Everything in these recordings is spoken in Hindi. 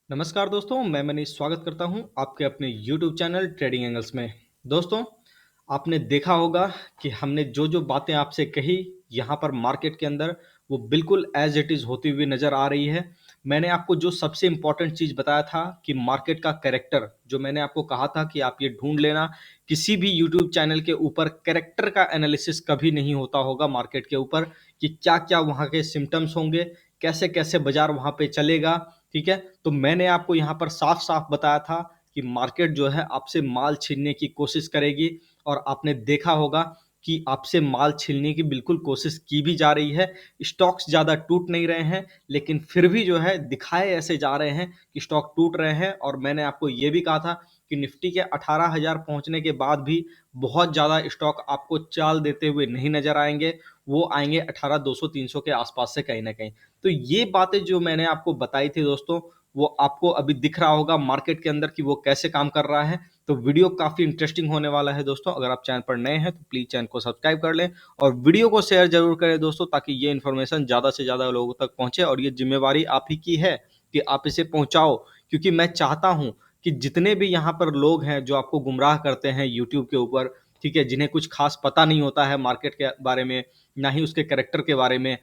नमस्कार दोस्तों, मैं मनीष स्वागत करता हूं आपके अपने YouTube चैनल ट्रेडिंग एंगल्स में। दोस्तों, आपने देखा होगा कि हमने जो बातें आपसे कही यहाँ पर मार्केट के अंदर वो बिल्कुल एज इट इज़ होती हुई नज़र आ रही है। मैंने आपको जो सबसे इम्पोर्टेंट चीज़ बताया था कि मार्केट का कैरेक्टर, जो मैंने आपको कहा था कि आप ये ढूंढ लेना, किसी भी YouTube चैनल के ऊपर कैरेक्टर का एनालिसिस कभी नहीं होता होगा मार्केट के ऊपर कि क्या क्या वहाँ के सिम्टम्स होंगे, कैसे कैसे बाजार वहाँ पे चलेगा। ठीक है, तो मैंने आपको यहाँ पर साफ-साफ बताया था कि मार्केट जो है आपसे माल छीनने की कोशिश करेगी और आपने देखा होगा कि आपसे माल छीनने की बिल्कुल कोशिश की भी जा रही है। स्टॉक्स ज़्यादा टूट नहीं रहे हैं, लेकिन फिर भी जो है दिखाए ऐसे जा रहे हैं कि स्टॉक टूट रहे हैं। और मैंने आपको ये भी कहा था कि निफ्टी के 18,000 पहुँचने के बाद भी बहुत ज़्यादा स्टॉक आपको चाल देते हुए नहीं नज़र आएँगे। वो आएँगे 18,200-300 के आसपास से कहीं न कहीं। तो ये बातें जो मैंने आपको बताई थी दोस्तों, वो आपको अभी दिख रहा होगा मार्केट के अंदर कि वो कैसे काम कर रहा है। तो वीडियो काफ़ी इंटरेस्टिंग होने वाला है दोस्तों। अगर आप चैनल पर नए हैं तो प्लीज़ चैनल को सब्सक्राइब कर लें और वीडियो को शेयर ज़रूर करें दोस्तों, ताकि ये इन्फॉर्मेशन ज़्यादा से ज़्यादा लोगों तक पहुँचे और ये ज़िम्मेवारी आप ही की है कि आप इसे पहुँचाओ। क्योंकि मैं चाहता हूँ कि जितने भी यहाँ पर लोग हैं जो आपको गुमराह करते हैं यूट्यूब के ऊपर, ठीक है, जिन्हें कुछ ख़ास पता नहीं होता है मार्केट के बारे में, ना ही उसके कैरेक्टर के बारे में,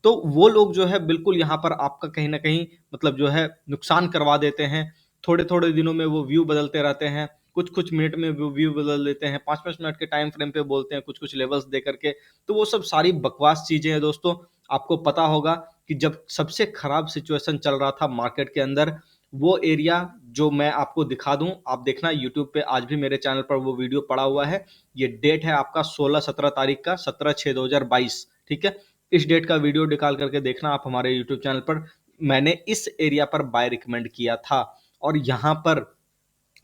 तो वो लोग जो है बिल्कुल यहाँ पर आपका कहीं न कहीं मतलब जो है नुकसान करवा देते हैं। थोड़े-थोड़े दिनों में वो व्यू बदलते रहते हैं, कुछ-कुछ मिनट में वो व्यू बदल देते हैं, 5-5 मिनट के टाइम फ्रेम पे बोलते हैं कुछ-कुछ लेवल्स दे करके। तो वो सब सारी बकवास चीज़ें हैं दोस्तों। आपको पता होगा कि जब सबसे खराब सिचुएशन चल रहा था मार्केट के अंदर, वो एरिया जो मैं आपको दिखा दूँ, आप देखना यूट्यूब पे आज भी मेरे चैनल पर वो वीडियो पड़ा हुआ है। ये डेट है आपका 16-17 तारीख का, 17/6/2022, ठीक है? इस डेट का वीडियो निकाल करके देखना आप हमारे यूट्यूब चैनल पर। मैंने इस एरिया पर बाय रिकमेंड किया था और यहाँ पर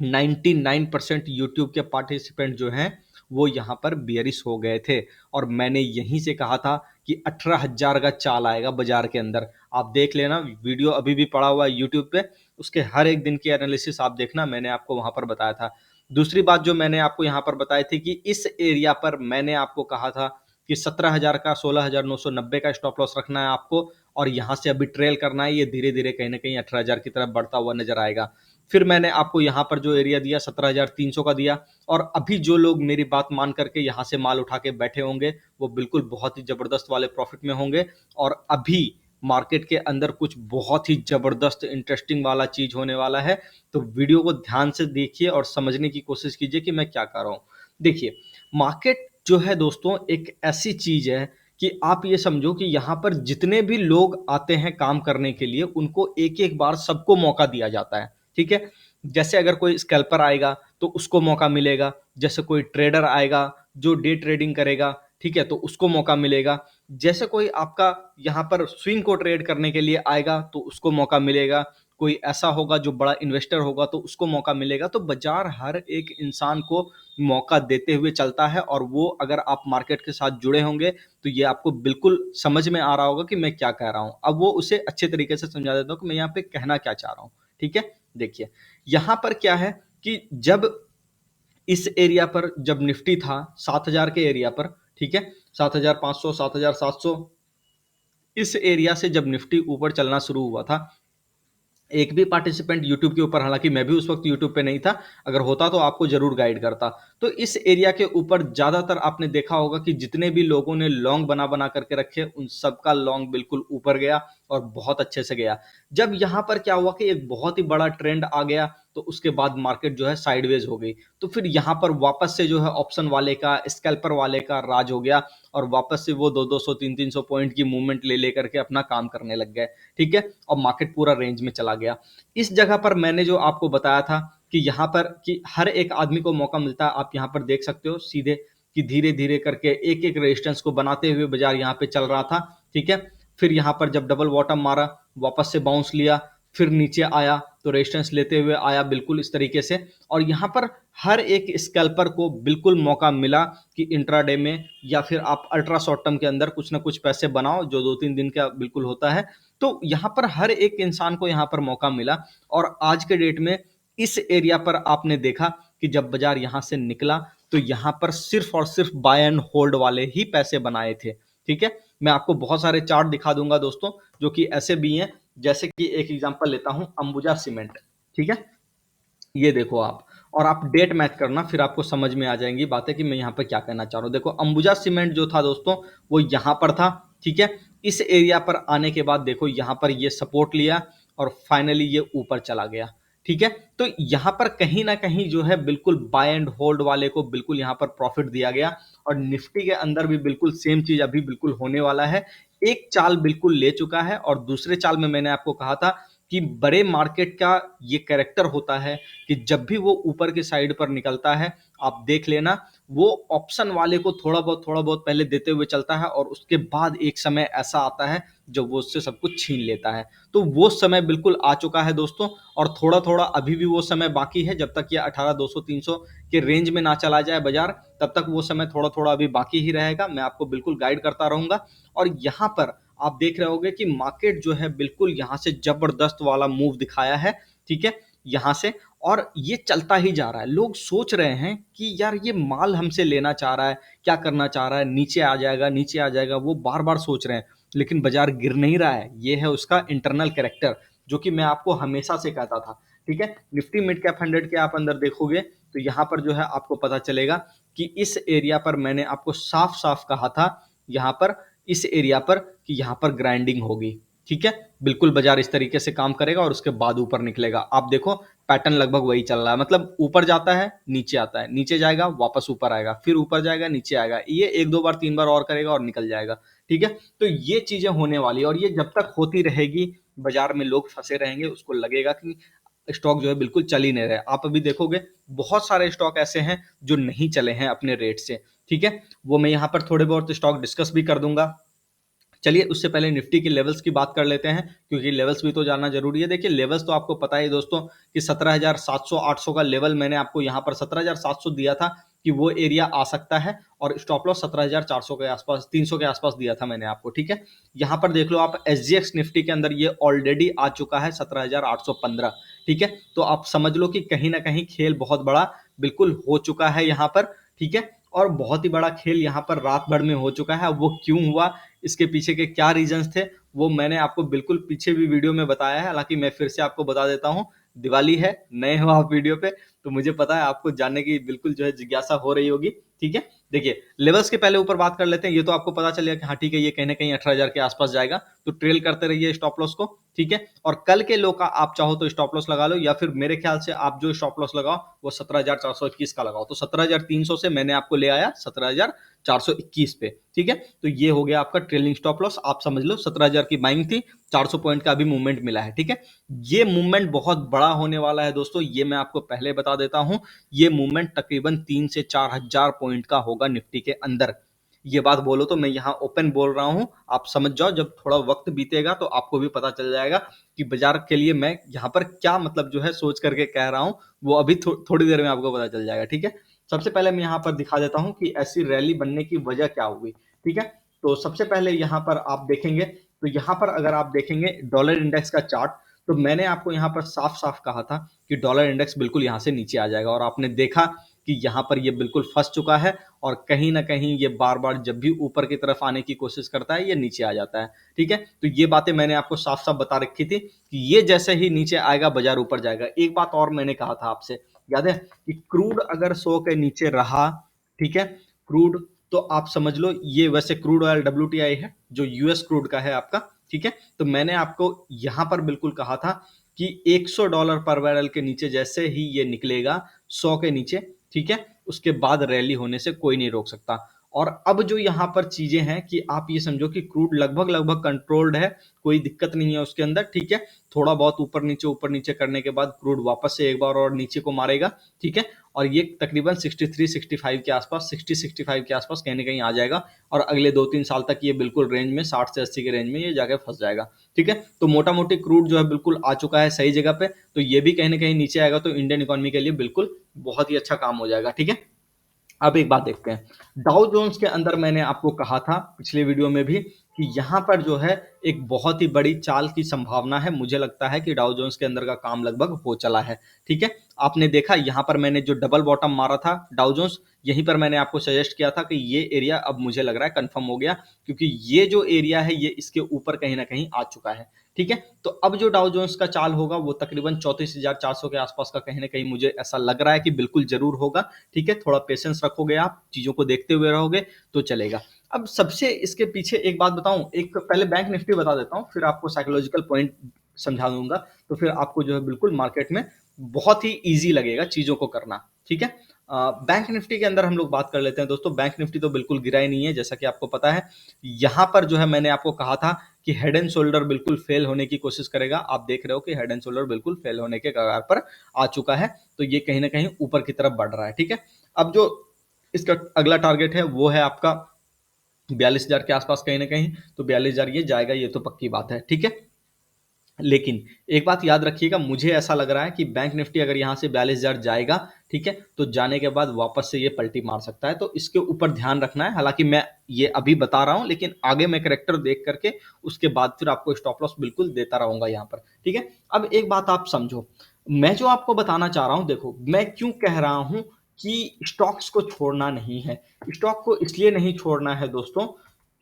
99% यूट्यूब के पार्टिसिपेंट जो हैं वो यहाँ पर बियरिश हो गए थे और मैंने यहीं से कहा था कि 18,000 का चाल आएगा बाजार के अंदर। आप देख लेना, वीडियो अभी भी पड़ा हुआ है यूट्यूब पे, उसके हर एक दिन की एनालिसिस आप देखना, मैंने आपको वहाँ पर बताया था। दूसरी बात जो मैंने आपको यहाँ पर बताई थी कि इस एरिया पर मैंने आपको कहा था कि 17,000 का 16,990 का स्टॉप लॉस रखना है आपको और यहाँ से अभी ट्रेल करना है। ये धीरे-धीरे कहीं न कहीं 18,000 की तरफ बढ़ता हुआ नज़र आएगा। फिर मैंने आपको यहाँ पर जो एरिया दिया 17,300 का दिया और अभी जो लोग मेरी बात मान करके यहाँ से माल उठा के बैठे होंगे, वो बिल्कुल बहुत ही ज़बरदस्त वाले प्रॉफ़िट में होंगे और अभी मार्केट के अंदर कुछ बहुत ही ज़बरदस्त इंटरेस्टिंग वाला चीज़ होने वाला है। तो वीडियो को ध्यान से देखिए और समझने की कोशिश कीजिए कि मैं क्या कह रहा हूँ। देखिए, मार्केट जो है दोस्तों एक ऐसी चीज़ है कि आप ये समझो कि यहाँ पर जितने भी लोग आते हैं काम करने के लिए, उनको एक-एक बार सबको मौका दिया जाता है। ठीक है? जैसे अगर कोई स्कैल्पर आएगा तो उसको मौका मिलेगा, जैसे कोई ट्रेडर आएगा जो डे ट्रेडिंग करेगा, ठीक है? तो उसको मौका मिलेगा। जैसे कोई आपका यहाँ पर स्विंग को ट्रेड करने के लिए आएगा तो उसको मौका मिलेगा। कोई ऐसा होगा जो बड़ा इन्वेस्टर होगा तो उसको मौका मिलेगा। तो बाज़ार हर एक इंसान को मौका देते हुए चलता है और वो अगर आप मार्केट के साथ जुड़े होंगे तो ये आपको बिल्कुल समझ में आ रहा होगा कि मैं क्या कह रहा हूँ। अब वो उसे अच्छे तरीके से समझा देता हूँ कि मैं यहाँ पे कहना क्या चाह रहा हूँ। ठीक है? देखिए, यहाँ पर क्या है कि जब इस एरिया पर जब निफ्टी था 7,000 के एरिया पर, ठीक है? 7,500 7,700 इस एरिया से जब निफ्टी ऊपर चलना शुरू हुआ था, एक भी पार्टिसिपेंट यूट्यूब के ऊपर, हालाँकि मैं भी उस वक़्त यूट्यूब पे नहीं था, अगर होता तो आपको ज़रूर गाइड करता। तो इस एरिया के ऊपर ज़्यादातर आपने देखा होगा कि जितने भी लोगों ने लॉन्ग बना-बना करके रखे, उन सबका लॉन्ग बिल्कुल ऊपर गया और बहुत अच्छे से गया। जब यहाँ पर क्या हुआ कि एक बहुत ही बड़ा ट्रेंड आ गया, तो उसके बाद मार्केट जो है साइडवेज़ हो गई। तो फिर यहाँ पर वापस से जो है ऑप्शन वाले का, स्कैल्पर वाले का राज हो गया और वापस से वो 2-200 3-300 पॉइंट की मूवमेंट ले करके अपना काम करने लग गए, ठीक है? और मार्केट पूरा रेंज में चला गया। इस जगह पर मैंने जो आपको बताया था कि यहाँ पर कि हर एक आदमी को मौका मिलता है, आप यहाँ पर देख सकते हो सीधे कि धीरे-धीरे करके एक-एक रेजिस्टेंस को बनाते हुए बाज़ार यहाँ पे चल रहा था, ठीक है? फिर यहाँ पर जब डबल बॉटम मारा, वापस से बाउंस लिया, फिर नीचे आया, तो रेजिस्टेंस लेते हुए आया बिल्कुल इस तरीके से और यहाँ पर हर एक स्कैल्पर को बिल्कुल मौका मिला कि इंट्राडे में या फिर आप अल्ट्रा शॉर्ट टर्म के अंदर कुछ ना कुछ पैसे बनाओ, जो 2-3 दिन का बिल्कुल होता है। तो यहाँ पर हर एक इंसान को यहाँ पर मौका मिला और आज के डेट में इस एरिया पर आपने देखा कि जब बाजार यहाँ से निकला तो यहाँ पर सिर्फ और सिर्फ बाय एंड होल्ड वाले ही पैसे बनाए थे, ठीक है? मैं आपको बहुत सारे चार्ट दिखा दूंगा दोस्तों, जो कि ऐसे भी हैं जैसे कि एक एग्जांपल लेता हूं, अंबुजा सीमेंट, ठीक है, ये देखो आप, और आप डेट मैच करना, फिर आपको समझ में आ जाएंगी बातें कि मैं यहाँ पर क्या कहना चाह रहा हूँ। देखो अंबुजा सीमेंट जो था दोस्तों, वो यहाँ पर था, ठीक है, इस एरिया पर आने के बाद देखो यहाँ पर ये सपोर्ट लिया और फाइनली ये ऊपर चला गया, ठीक है। तो यहाँ पर कहीं ना कहीं जो है बिल्कुल बाय एंड होल्ड वाले को बिल्कुल यहाँ पर प्रॉफिट दिया गया, और निफ्टी के अंदर भी बिल्कुल सेम चीज अभी बिल्कुल होने वाला है। एक चाल बिल्कुल ले चुका है, और दूसरे चाल में मैंने आपको कहा था कि बड़े मार्केट का ये कैरेक्टर होता है कि जब भी वो ऊपर की साइड पर निकलता है, आप देख लेना, वो ऑप्शन वाले को थोड़ा बहुत पहले देते हुए चलता है, और उसके बाद एक समय ऐसा आता है जब वो उससे सब कुछ छीन लेता है। तो वो समय बिल्कुल आ चुका है दोस्तों, और थोड़ा थोड़ा अभी भी वो समय बाकी है, जब तक ये 18,200-300 के रेंज में ना चला जाए बाजार, तब तक वो समय थोड़ा थोड़ा अभी बाकी ही रहेगा। मैं आपको बिल्कुल गाइड करता रहूंगा, और यहाँ पर आप देख रहे होगे कि मार्केट जो है बिल्कुल यहाँ से जबरदस्त वाला मूव दिखाया है, ठीक है, यहाँ से, और ये चलता ही जा रहा है। लोग सोच रहे हैं कि यार ये माल हमसे लेना चाह रहा है, क्या करना चाह रहा है, नीचे आ जाएगा, नीचे आ जाएगा, वो बार बार सोच रहे हैं, लेकिन बाजार गिर नहीं रहा है। ये है उसका इंटरनल कैरेक्टर, जो कि मैं आपको हमेशा से कहता था, ठीक है। निफ्टी मिड कैप 100 के आप अंदर देखोगे तो यहाँ पर जो है आपको पता चलेगा कि इस एरिया पर मैंने आपको साफ साफ कहा था, यहाँ पर इस एरिया पर, कि यहाँ पर ग्राइंडिंग होगी, ठीक है। बिल्कुल बाजार इस तरीके से काम करेगा और उसके बाद ऊपर निकलेगा। आप देखो पैटर्न लगभग वही चल रहा है, मतलब ऊपर जाता है, नीचे आता है, नीचे जाएगा, वापस ऊपर आएगा, फिर ऊपर जाएगा, नीचे आएगा, ये एक दो बार तीन बार और करेगा और निकल जाएगा, ठीक है। तो ये चीजें होने वाली है, और ये जब तक होती रहेगी बाजार में लोग फंसे रहेंगे, उसको लगेगा कि स्टॉक जो है बिल्कुल चल ही नहीं रहे। आप अभी देखोगे बहुत सारे स्टॉक ऐसे हैं जो नहीं चले हैं अपने रेट से, ठीक है। वो मैं यहाँ पर थोड़े बहुत स्टॉक डिस्कस भी कर दूंगा। चलिए उससे पहले निफ्टी के लेवल्स की बात कर लेते हैं, क्योंकि लेवल्स भी तो जानना जरूरी है। देखिए लेवल्स तो आपको पता है दोस्तों कि 17,700-800 का लेवल मैंने आपको यहाँ पर 17,700 दिया था कि वो एरिया आ सकता है, और स्टॉप लॉस 17,400 के आसपास, 300 के आसपास दिया था मैंने आपको, ठीक है। यहाँ पर देख लो आप, एसजीएक्स निफ्टी के अंदर ये ऑलरेडी आ चुका है 17,815, ठीक है। तो आप समझ लो कि कहीं ना कहीं खेल बहुत बड़ा बिल्कुल हो चुका है यहाँ पर, ठीक है। और बहुत ही बड़ा खेल यहाँ पर रात भर में हो चुका है। अब वो क्यों हुआ, इसके पीछे के क्या रीजंस थे, वो मैंने आपको बिल्कुल पीछे भी वीडियो में बताया है। हालांकि मैं फिर से आपको बता देता हूँ, दिवाली है, नए हो आप वीडियो पे, तो मुझे पता है आपको जानने की बिल्कुल जो है जिज्ञासा हो रही होगी, ठीक है। देखिए लेवल्स के पहले ऊपर बात कर लेते हैं। ये तो आपको पता चलेगा कि हाँ ठीक है, ये कहीं ना कहीं 18,000 के आसपास जाएगा, तो ट्रेल करते रहिए स्टॉप लॉस को, ठीक है। और कल के लो का आप चाहो तो स्टॉप लॉस लगा लो, या फिर मेरे ख्याल से आप जो स्टॉप लॉस लगाओ वो 17,421 का लगाओ। तो 17,300 से मैंने आपको ले आया 17,421 पे, ठीक है। तो ये हो गया आपका ट्रेलिंग स्टॉप लॉस। आप समझ लो 17,000 की बाइंग थी, 400 पॉइंट का अभी मूवमेंट मिला है, ठीक है। ये मूवमेंट बहुत बड़ा होने वाला है दोस्तों, ये मैं आपको पहले बता देता हूं। ये मूवमेंट तकरीबन 3 से 4 हजार पॉइंट का होगा निफ्टी के अंदर। ये बात बोलो तो मैं यहाँ ओपन बोल रहा हूं, आप समझ जाओ, जब थोड़ा वक्त बीतेगा तो आपको भी पता चल जाएगा कि बाजार के लिए मैं यहाँ पर क्या मतलब जो है सोच करके कह रहा हूं। वो अभी थोड़ी देर में आपको पता चल जाएगा, ठीक है। सबसे पहले मैं यहाँ पर दिखा देता हूँ कि ऐसी रैली बनने की वजह क्या हुई, ठीक है। तो सबसे पहले यहाँ पर आप देखेंगे, तो यहाँ पर अगर आप देखेंगे डॉलर इंडेक्स का चार्ट, तो मैंने आपको यहाँ पर साफ साफ कहा था कि डॉलर इंडेक्स बिल्कुल यहाँ से नीचे आ जाएगा, और आपने देखा कि यहाँ पर ये बिल्कुल फंस चुका है, और कहीं ना कहीं ये बार बार जब भी ऊपर की तरफ आने की कोशिश करता है ये नीचे आ जाता है, ठीक है। तो ये बातें मैंने आपको साफ साफ बता रखी थी कि ये जैसे ही नीचे आएगा बाजार ऊपर जाएगा। एक बात और मैंने कहा था आपसे, याद है, कि क्रूड अगर 100 के नीचे रहा, ठीक है, क्रूड, तो आप समझ लो, ये वैसे क्रूड ऑयल WTI है जो यूएस क्रूड का है आपका, ठीक है। तो मैंने आपको यहां पर बिल्कुल कहा था कि $100 पर बैरल के नीचे जैसे ही ये निकलेगा 100 के नीचे, ठीक है, उसके बाद रैली होने से कोई नहीं रोक सकता। और अब जो यहाँ पर चीजें हैं कि आप ये समझो कि क्रूड लगभग लगभग कंट्रोल्ड है, कोई दिक्कत नहीं है उसके अंदर, ठीक है। थोड़ा बहुत ऊपर नीचे करने के बाद क्रूड वापस से एक बार और नीचे को मारेगा, ठीक है। और ये तकरीबन 63-65 के आसपास, 60-65 के आसपास कहीं ना कहीं आ जाएगा, और अगले 2-3 साल तक ये बिल्कुल रेंज में 60 से 80 के रेंज में ये जाके फंस जाएगा, ठीक है। तो मोटा मोटी क्रूड जो है बिल्कुल आ चुका है सही जगह पे, तो ये भी कहीं ना कहीं नीचे आएगा तो इंडियन इकोनॉमी के लिए बिल्कुल बहुत ही अच्छा काम हो जाएगा, ठीक है। अब एक बात देखते हैं, डाउ जोन्स के अंदर मैंने आपको कहा था पिछले वीडियो में भी कि यहाँ पर जो है एक बहुत ही बड़ी चाल की संभावना है। मुझे लगता है कि डाउ जोन्स के अंदर का काम लगभग हो चला है, ठीक है। आपने देखा यहाँ पर मैंने जो डबल बॉटम मारा था डाउ जोन्स, यहीं पर मैंने आपको सजेस्ट किया था कि ये एरिया अब मुझे लग रहा है कंफर्म हो गया, क्योंकि ये जो एरिया है ये इसके ऊपर कहीं ना कहीं आ चुका है, ठीक है। तो अब जो डाउ जोन्स का चाल होगा वो तकरीबन 34,400 के आसपास का कहीं ना कहीं मुझे ऐसा लग रहा है कि बिल्कुल जरूर होगा। ठीक है, थोड़ा पेशेंस रखोगे, आप चीजों को देखते हुए रहोगे तो चलेगा। अब सबसे इसके पीछे एक बात बताऊं, एक पहले बैंक निफ्टी बता देता हूं, फिर आपको साइकोलॉजिकल पॉइंट समझा दूंगा, तो फिर आपको जो है बिल्कुल मार्केट में बहुत ही ईजी लगेगा चीजों को करना। ठीक है, बैंक निफ्टी के अंदर हम लोग बात कर लेते हैं दोस्तों। बैंक निफ्टी तो बिल्कुल गिरा ही नहीं है, जैसा कि आपको पता है। यहां पर जो है मैंने आपको कहा था कि हेड एंड शोल्डर बिल्कुल फेल होने की कोशिश करेगा। आप देख रहे हो कि हेड एंड शोल्डर बिल्कुल फेल होने के कगार पर आ चुका है, तो ये कहीं ना कहीं ऊपर की तरफ बढ़ रहा है। ठीक है, अब जो इसका अगला टारगेट है वो है आपका 42,000 के आसपास कहीं ना कहीं, तो 42,000 ये जाएगा, ये तो पक्की बात है। ठीक है, लेकिन एक बात याद रखिएगा, मुझे ऐसा लग रहा है कि बैंक निफ्टी अगर यहां से 42,000 जाएगा, ठीक है, तो जाने के बाद वापस से ये पलटी मार सकता है, तो इसके ऊपर ध्यान रखना है। हालांकि मैं ये अभी बता रहा हूं, लेकिन आगे मैं करेक्टर देख करके उसके बाद फिर आपको स्टॉप लॉस बिल्कुल देता रहूंगा यहां पर। ठीक है, अब एक बात आप समझो, मैं जो आपको बताना चाह रहा हूं, देखो मैं क्यों कह रहा हूं कि स्टॉक्स को छोड़ना नहीं है। स्टॉक को इसलिए नहीं छोड़ना है दोस्तों,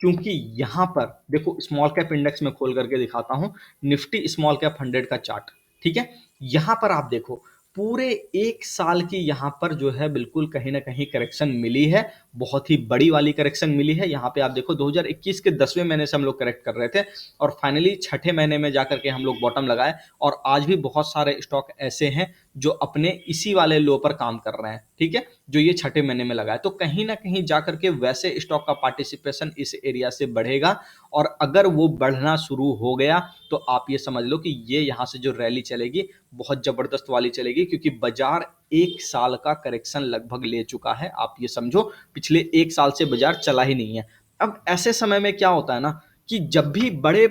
क्योंकि यहां पर देखो, स्मॉल कैप इंडेक्स में खोल करके दिखाता हूं, निफ्टी स्मॉल कैप 100 का चार्ट। ठीक है, यहां पर आप देखो पूरे एक साल की यहां पर जो है बिल्कुल कहीं ना कहीं करेक्शन मिली है, बहुत ही बड़ी वाली करेक्शन मिली है। यहां पे आप देखो 2021 के 10वें महीने से हम लोग करेक्ट कर रहे थे, और फाइनली छठे महीने में जाकर के हम लोग बॉटम लगाए, और आज भी बहुत सारे स्टॉक ऐसे हैं जो अपने इसी वाले लो पर काम कर रहे हैं। ठीक है, जो ये छठे महीने में लगाए, तो कहीं ना कहीं जाकर के वैसे स्टॉक का पार्टिसिपेशन इस एरिया से बढ़ेगा, और अगर वो बढ़ना शुरू हो गया तो आप ये समझ लो कि ये यहां से जो रैली चलेगी बहुत जबरदस्त वाली चलेगी, क्योंकि बाजार एक साल का करेक्शन लगभग ले चुका है। आप ये समझो पिछले एक साल से बाजार चला ही नहीं है। अब ऐसे समय में क्या होता है ना, कि जब भी बड़े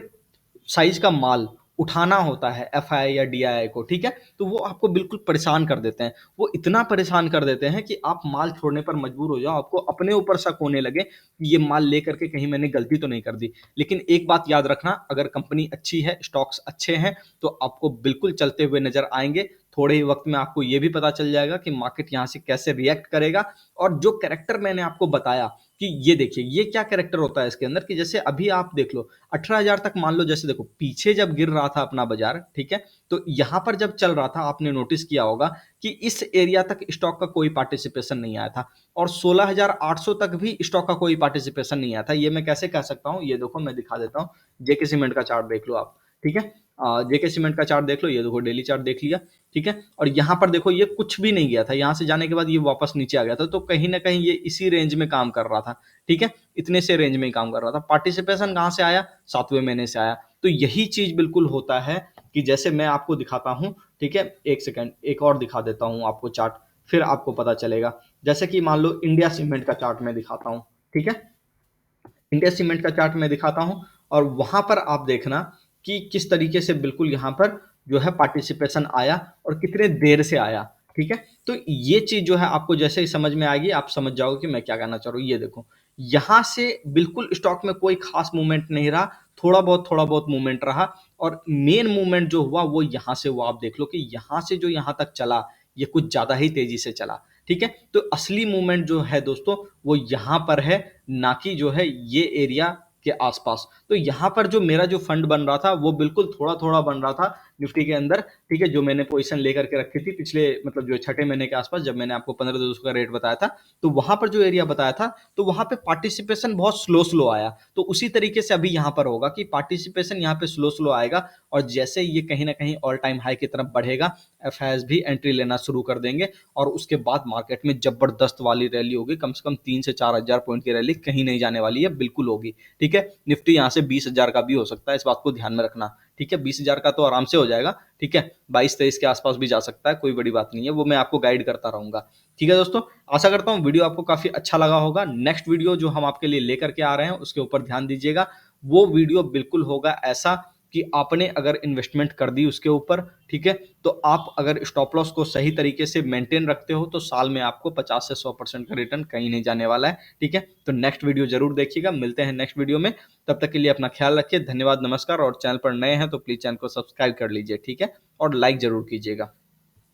साइज का माल उठाना होता है एफआई या डीआई को, ठीक है, तो वो आपको बिल्कुल परेशान कर देते हैं। वो इतना परेशान कर देते हैं कि आप माल छोड़ने पर मजबूर हो जाओ, आपको अपने ऊपर शक होने लगे कि ये माल लेकर के कहीं मैंने गलती तो नहीं कर दी। लेकिन एक बात याद रखना, अगर कंपनी अच्छी है, स्टॉक्स अच्छे हैं, तो आपको बिल्कुल चलते हुए नजर आएंगे। थोड़े ही वक्त में आपको ये भी पता चल जाएगा कि मार्केट यहां से कैसे रिएक्ट करेगा। और जो कैरेक्टर मैंने आपको बताया कि ये देखिए ये क्या कैरेक्टर होता है इसके अंदर, कि जैसे अभी आप देख लो 18,000 तक मान लो, जैसे देखो पीछे जब गिर रहा था अपना बाजार, ठीक है, तो यहां पर जब चल रहा था आपने नोटिस किया होगा कि इस एरिया तक स्टॉक का कोई पार्टिसिपेशन नहीं आया था, और 16,800 तक भी स्टॉक का कोई पार्टिसिपेशन नहीं आया था। ये मैं कैसे कह सकता हूं, ये देखो मैं दिखा देता हूं, जेके सीमेंट का चार्ट देख लो आप। ठीक है, जेके सीमेंट का चार्ट देख लो, ये देखो डेली चार्ट देख लिया। ठीक है, और यहां पर देखो ये कुछ भी नहीं गया था, यहां से जाने के बाद ये वापस नीचे आ गया था, तो कहीं ना कहीं ये इसी रेंज में काम कर रहा था। ठीक है, इतने से रेंज में ही काम कर रहा था। पार्टिसिपेशन कहां से आया, 7वें महीने से आया। तो यही चीज बिल्कुल होता है कि जैसे मैं आपको दिखाता हूं, ठीक है, एक सेकंड एक और दिखा देता हूं आपको चार्ट, फिर आपको पता चलेगा। जैसे कि मान लो इंडिया सीमेंट का चार्ट मैं दिखाता हूं। ठीक है, इंडिया सीमेंट का चार्ट मैं दिखाता हूं, और वहां पर आप देखना कि किस तरीके से बिल्कुल यहां पर जो है पार्टिसिपेशन आया, और कितने देर से आया। ठीक है, तो ये चीज जो है आपको जैसे ही समझ में आएगी, आप समझ जाओगे कि मैं क्या कहना चाह रहा हूं। ये देखो यहां से बिल्कुल स्टॉक में कोई खास मूवमेंट नहीं रहा, थोड़ा बहुत मूवमेंट रहा, और मेन मूवमेंट जो हुआ वो यहां से हुआ। आप देख लो कि यहां से जो यहां तक चला, ये कुछ ज्यादा ही तेजी से चला। ठीक है, तो असली मूवमेंट जो है दोस्तों वो यहां पर है, ना कि जो है ये एरिया के आसपास। तो यहां पर जो मेरा जो फंड बन रहा था वो बिल्कुल थोड़ा थोड़ा बन रहा था निफ्टी के अंदर। ठीक है, जो मैंने पोजीशन लेकर के रखी थी पिछले मतलब जो छठे महीने के आसपास, जब मैंने आपको 15,200 का रेट बताया था, तो वहां पर जो एरिया बताया था, तो वहां पे पार्टिसिपेशन बहुत स्लो स्लो आया। तो उसी तरीके से अभी यहां पर होगा कि पार्टिसिपेशन यहाँ पे स्लो स्लो आएगा, और जैसे ये कहीं ना कहीं ऑल टाइम हाई की तरफ बढ़ेगा, एफ भी एंट्री लेना शुरू कर देंगे, और उसके बाद मार्केट में जबरदस्त वाली रैली होगी, कम से कम 3 से 4 हजार पॉइंट की रैली कहीं नहीं जाने वाली है, बिल्कुल होगी। ठीक है, निफ्टी यहाँ से 20,000 का भी हो सकता है, इस बात को ध्यान में रखना। ठीक है, 20,000 का तो आराम से हो जाएगा। ठीक है, 22-23 के आसपास भी जा सकता है, कोई बड़ी बात नहीं है, वो मैं आपको गाइड करता रहूंगा। ठीक है दोस्तों, आशा करता हूँ वीडियो आपको काफी अच्छा लगा होगा। नेक्स्ट वीडियो जो हम आपके लिए लेकर के आ रहे हैं उसके ऊपर ध्यान दीजिएगा। वो वीडियो बिल्कुल होगा ऐसा कि आपने अगर इन्वेस्टमेंट कर दी उसके ऊपर, ठीक है, तो आप अगर स्टॉप लॉस को सही तरीके से मेंटेन रखते हो, तो साल में आपको 50 से 100% का रिटर्न कहीं नहीं जाने वाला है। ठीक है, तो नेक्स्ट वीडियो जरूर देखिएगा, मिलते हैं नेक्स्ट वीडियो में। तब तक के लिए अपना ख्याल रखिए, धन्यवाद, नमस्कार। और चैनल पर नए हैं तो प्लीज चैनल को सब्सक्राइब कर लीजिए, ठीक है, और लाइक जरूर कीजिएगा।